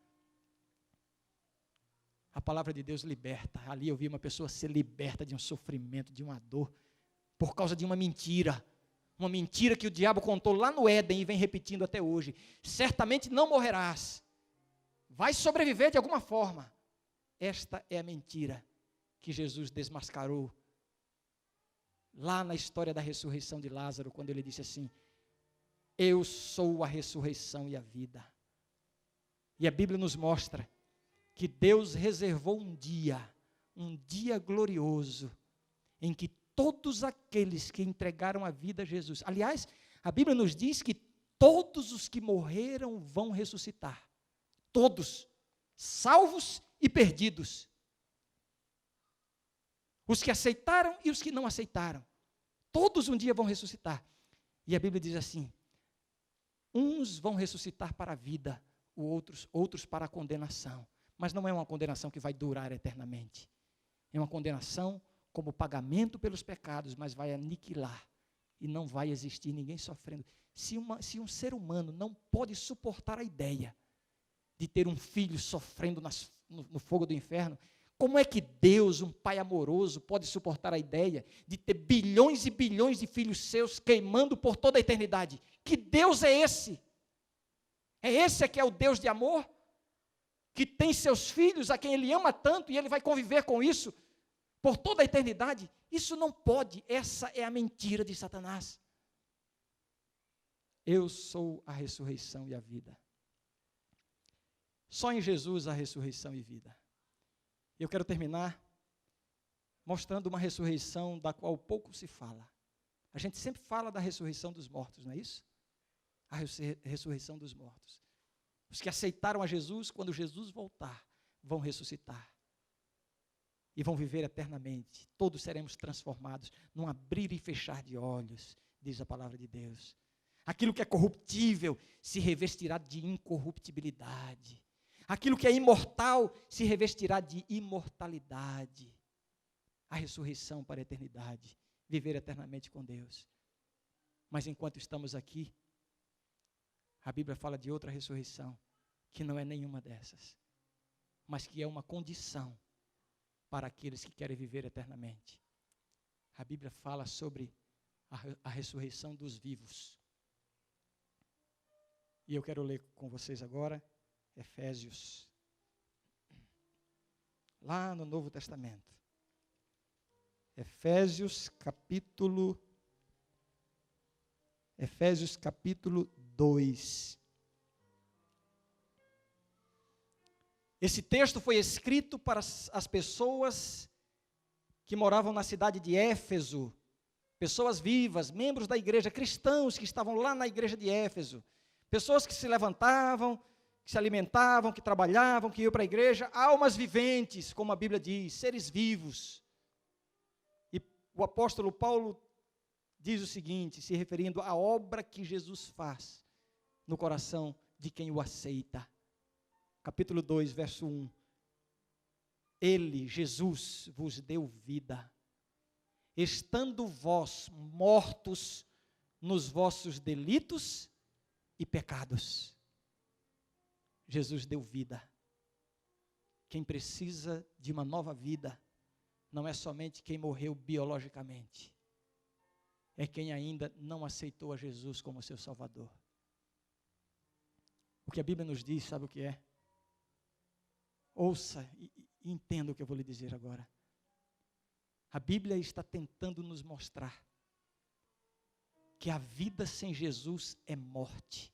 A palavra de Deus liberta. Ali eu vi uma pessoa ser liberta de um sofrimento, de uma dor, por causa de uma mentira que o diabo contou lá no Éden e vem repetindo até hoje. Certamente não morrerás, vai sobreviver de alguma forma. Esta é a mentira que Jesus desmascarou lá na história da ressurreição de Lázaro, quando ele disse assim, eu sou a ressurreição e a vida. E a Bíblia nos mostra que Deus reservou um dia glorioso, em que todos aqueles que entregaram a vida a Jesus, aliás, a Bíblia nos diz que todos os que morreram vão ressuscitar, todos, salvos e perdidos, os que aceitaram e os que não aceitaram, todos um dia vão ressuscitar. E a Bíblia diz assim, uns vão ressuscitar para a vida, outros para a condenação. Mas não é uma condenação que vai durar eternamente. É uma condenação como pagamento pelos pecados, mas vai aniquilar. E não vai existir ninguém sofrendo. Se um ser humano não pode suportar a ideia de ter um filho sofrendo no fogo do inferno, como é que Deus, um Pai amoroso, pode suportar a ideia de ter bilhões e bilhões de filhos seus queimando por toda a eternidade? Que Deus é esse? É esse que é o Deus de amor? Que tem seus filhos a quem Ele ama tanto e Ele vai conviver com isso por toda a eternidade? Isso não pode, essa é a mentira de Satanás. Eu sou a ressurreição e a vida. Só em Jesus há ressurreição e vida. Eu quero terminar mostrando uma ressurreição da qual pouco se fala. A gente sempre fala da ressurreição dos mortos, não é isso? A ressurreição dos mortos. Os que aceitaram a Jesus, quando Jesus voltar, vão ressuscitar. E vão viver eternamente. Todos seremos transformados num abrir e fechar de olhos, diz a palavra de Deus. Aquilo que é corruptível se revestirá de incorruptibilidade. Aquilo que é imortal se revestirá de imortalidade. A ressurreição para a eternidade. Viver eternamente com Deus. Mas enquanto estamos aqui, a Bíblia fala de outra ressurreição, que não é nenhuma dessas, mas que é uma condição para aqueles que querem viver eternamente. A Bíblia fala sobre a ressurreição dos vivos. E eu quero ler com vocês agora Efésios, lá no Novo Testamento. Efésios capítulo 2. Esse texto foi escrito para as pessoas que moravam na cidade de Éfeso, pessoas vivas, membros da igreja, cristãos que estavam lá na igreja de Éfeso, pessoas que se levantavam, que se alimentavam, que trabalhavam, que iam para a igreja, almas viventes, como a Bíblia diz, seres vivos. E o apóstolo Paulo diz o seguinte, se referindo à obra que Jesus faz no coração de quem o aceita. Capítulo 2, verso 1. Ele, Jesus, vos deu vida, estando vós mortos nos vossos delitos e pecados. Jesus deu vida. Quem precisa de uma nova vida não é somente quem morreu biologicamente, é quem ainda não aceitou a Jesus como seu Salvador. O que a Bíblia nos diz, sabe o que é? Ouça e entenda o que eu vou lhe dizer agora. A Bíblia está tentando nos mostrar que a vida sem Jesus é morte.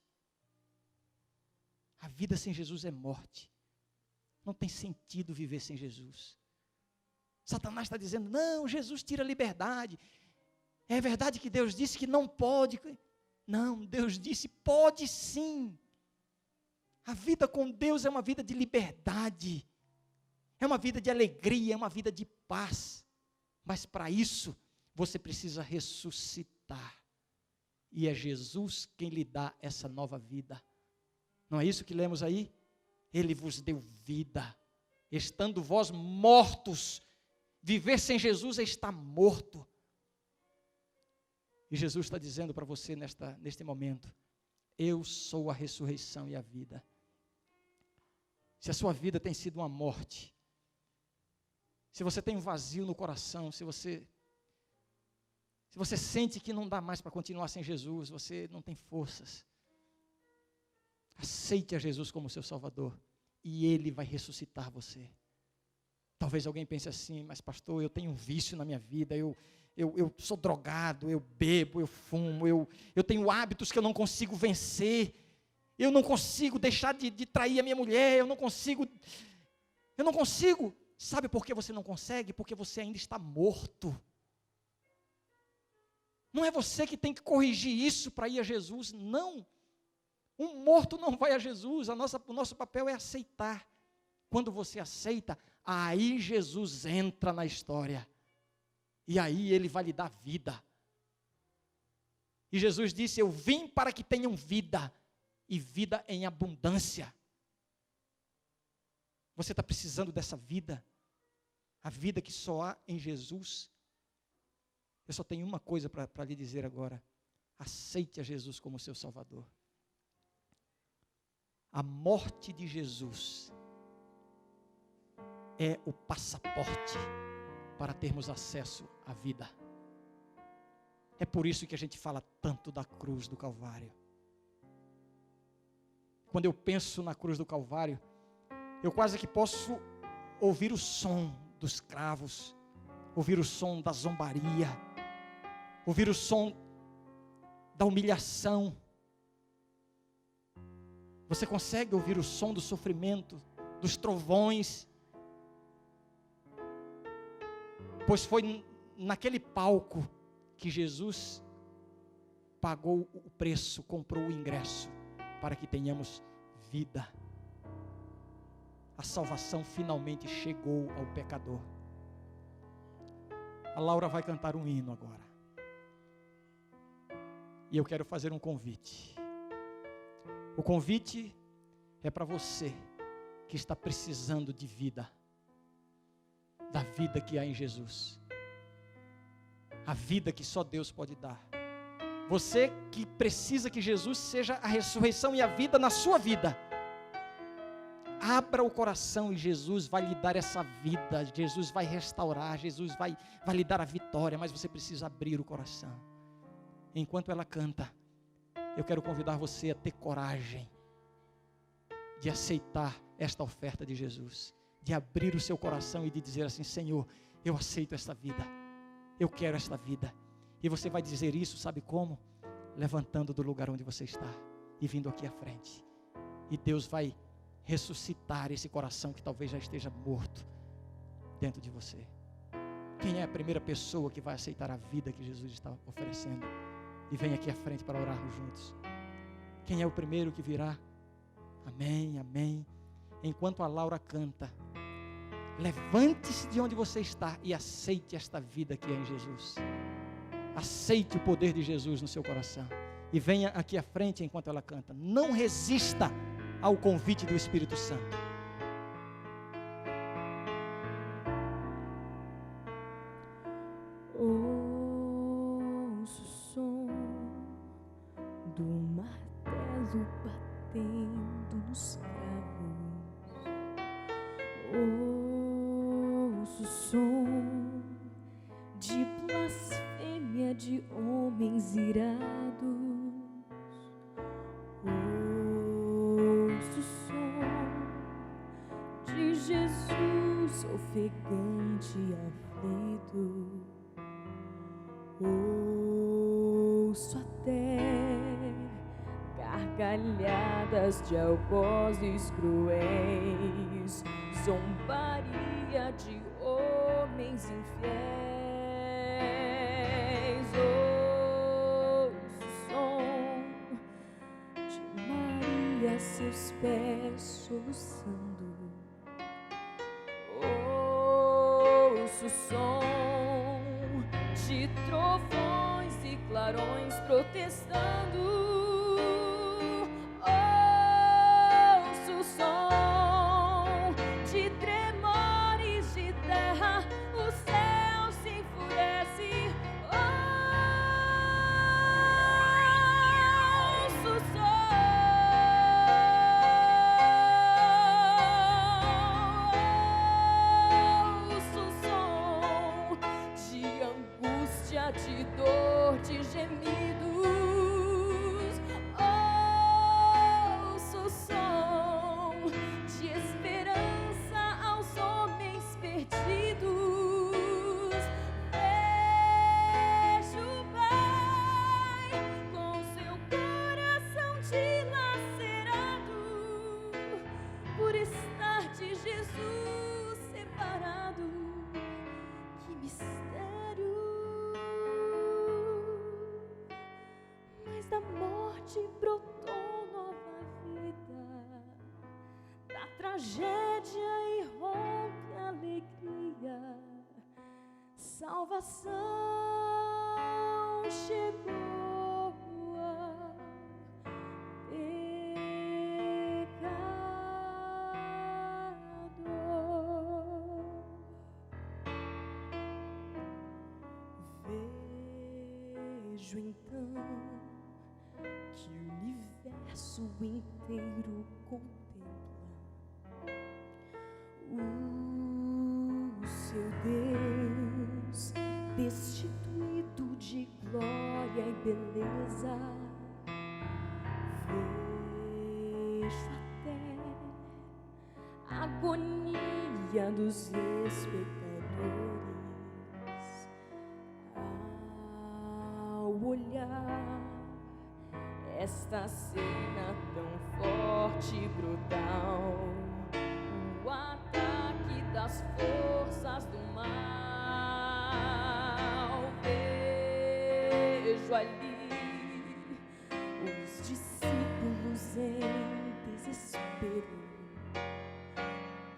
A vida sem Jesus é morte. Não tem sentido viver sem Jesus. Satanás está dizendo, não, Jesus tira a liberdade. É verdade que Deus disse que não pode. Não, Deus disse, pode sim. A vida com Deus é uma vida de liberdade. É uma vida de alegria, é uma vida de paz. Mas para isso, você precisa ressuscitar. E é Jesus quem lhe dá essa nova vida. Não é isso que lemos aí? Ele vos deu vida, estando vós mortos. Viver sem Jesus é estar morto. E Jesus está dizendo para você neste momento, eu sou a ressurreição e a vida. Se a sua vida tem sido uma morte, se você tem um vazio no coração, se você sente que não dá mais para continuar sem Jesus, você não tem forças, aceite a Jesus como seu Salvador, e Ele vai ressuscitar você. Talvez alguém pense assim, mas pastor, eu tenho um vício na minha vida, eu sou drogado, eu bebo, eu fumo, eu tenho hábitos que eu não consigo vencer, eu não consigo deixar de trair a minha mulher, eu não consigo. Sabe por que você não consegue? Porque você ainda está morto. Não é você que tem que corrigir isso para ir a Jesus, não. Um morto não vai a Jesus, o nosso papel é aceitar. Quando você aceita, aí Jesus entra na história. E aí Ele vai lhe dar vida. E Jesus disse, eu vim para que tenham vida, e vida em abundância. Você está precisando dessa vida, a vida que só há em Jesus. Eu só tenho uma coisa para lhe dizer agora: aceite a Jesus como seu Salvador. A morte de Jesus é o passaporte para termos acesso à vida. É por isso que a gente fala tanto da cruz do Calvário. Quando eu penso na cruz do Calvário, eu quase que posso ouvir o som dos cravos, ouvir o som da zombaria, ouvir o som da humilhação. Você consegue ouvir o som do sofrimento, dos trovões? Pois foi naquele palco que Jesus pagou o preço, comprou o ingresso, para que tenhamos vida. A salvação finalmente chegou ao pecador. A Laura vai cantar um hino agora. E eu quero fazer um convite. O convite é para você que está precisando de vida, da vida que há em Jesus, a vida que só Deus pode dar. Você que precisa que Jesus seja a ressurreição e a vida na sua vida, abra o coração e Jesus vai lhe dar essa vida. Jesus vai restaurar, Jesus vai lhe dar a vitória, mas você precisa abrir o coração. Enquanto ela canta, eu quero convidar você a ter coragem de aceitar esta oferta de Jesus, de abrir o seu coração e de dizer assim: Senhor, eu aceito esta vida, eu quero esta vida. E você vai dizer isso, sabe como? Levantando do lugar onde você está e vindo aqui à frente. E Deus vai ressuscitar esse coração que talvez já esteja morto dentro de você. Quem é a primeira pessoa que vai aceitar a vida que Jesus está oferecendo? E vem aqui à frente para orarmos juntos. Quem é o primeiro que virá? Amém, amém. Enquanto a Laura canta, levante-se de onde você está e aceite esta vida que é em Jesus. Aceite o poder de Jesus no seu coração. E venha aqui à frente enquanto ela canta. Não resista ao convite do Espírito Santo. Ouço o som do martelo batendo nos cravos. Ouço o som de blasfêmia de homens irados. Ouço o som de Jesus ofegante e aflito. Ouço até gargalhadas de algozes cruéis, zombaria de homens infiéis. Ouço o som de Maria a seus pés soluçando. Ouço o som de trovões e clarões protestando. Ouço o som de tremores de terra, o céu se enfurece. Ouço o som de angústia, de dor, de gemidos. Ouço o som de esperança aos homens perdidos. Vejo o Pai com seu coração dilacerado por estar de Jesus separado. Que mistério! Mas da morte brotou nova vida, da tragédia irrompe a alegria. Salvação chegou a pecador. Vejo então que o universo inteiro contempla o seu Deus, destituído de glória e beleza. Vejo até a agonia dos espectadores ao olhar esta cena tão forte e brutal, o ataque das forças do mal. Vejo ali os discípulos em desespero,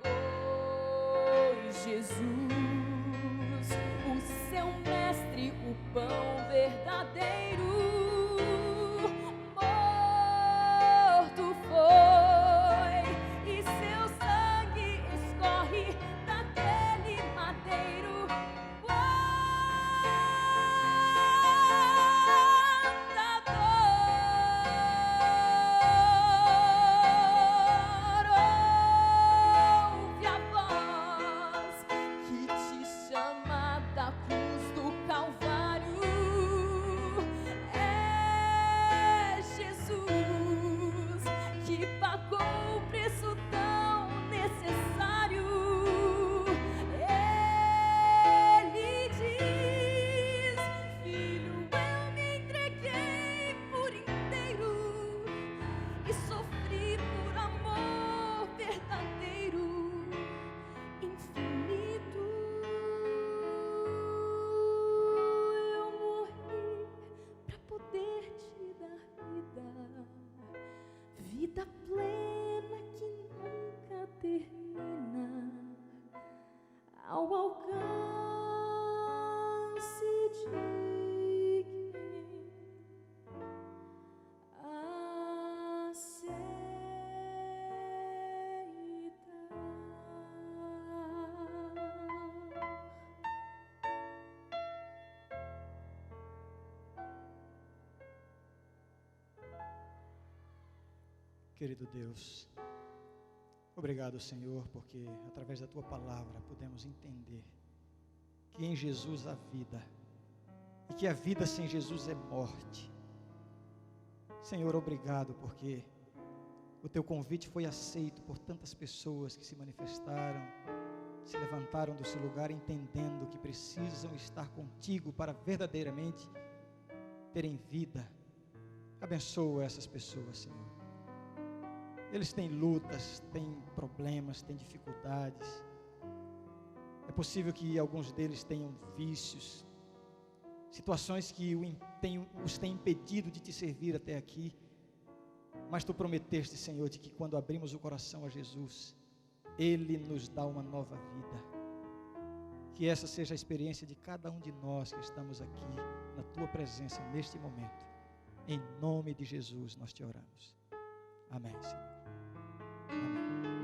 pois Jesus, o seu mestre, o pão verdadeiro, morto foi, e seu sangue escorre daquele madeiro. Quanta dor! Ouve a voz que te chama da cruz do Calvário. É Jesus que pagou o preço tão necessário. Ele diz: filho, eu me entreguei por inteiro e sofri por amor verdadeiro, infinito. Eu morri pra poder te dar vida, vida plena que nunca termina, ao alcance de quem aceitar. Querido Deus, obrigado, Senhor, porque através da Tua palavra podemos entender que em Jesus há vida e que a vida sem Jesus é morte. Senhor, obrigado porque o Teu convite foi aceito por tantas pessoas que se manifestaram, se levantaram do seu lugar entendendo que precisam estar contigo para verdadeiramente terem vida. Abençoa essas pessoas, Senhor. Eles têm lutas, têm problemas, têm dificuldades. É possível que alguns deles tenham vícios, situações que os têm impedido de te servir até aqui. Mas Tu prometeste, Senhor, de que quando abrimos o coração a Jesus, Ele nos dá uma nova vida. Que essa seja a experiência de cada um de nós que estamos aqui na Tua presença neste momento. Em nome de Jesus nós te oramos. Amém, Senhor. Amém.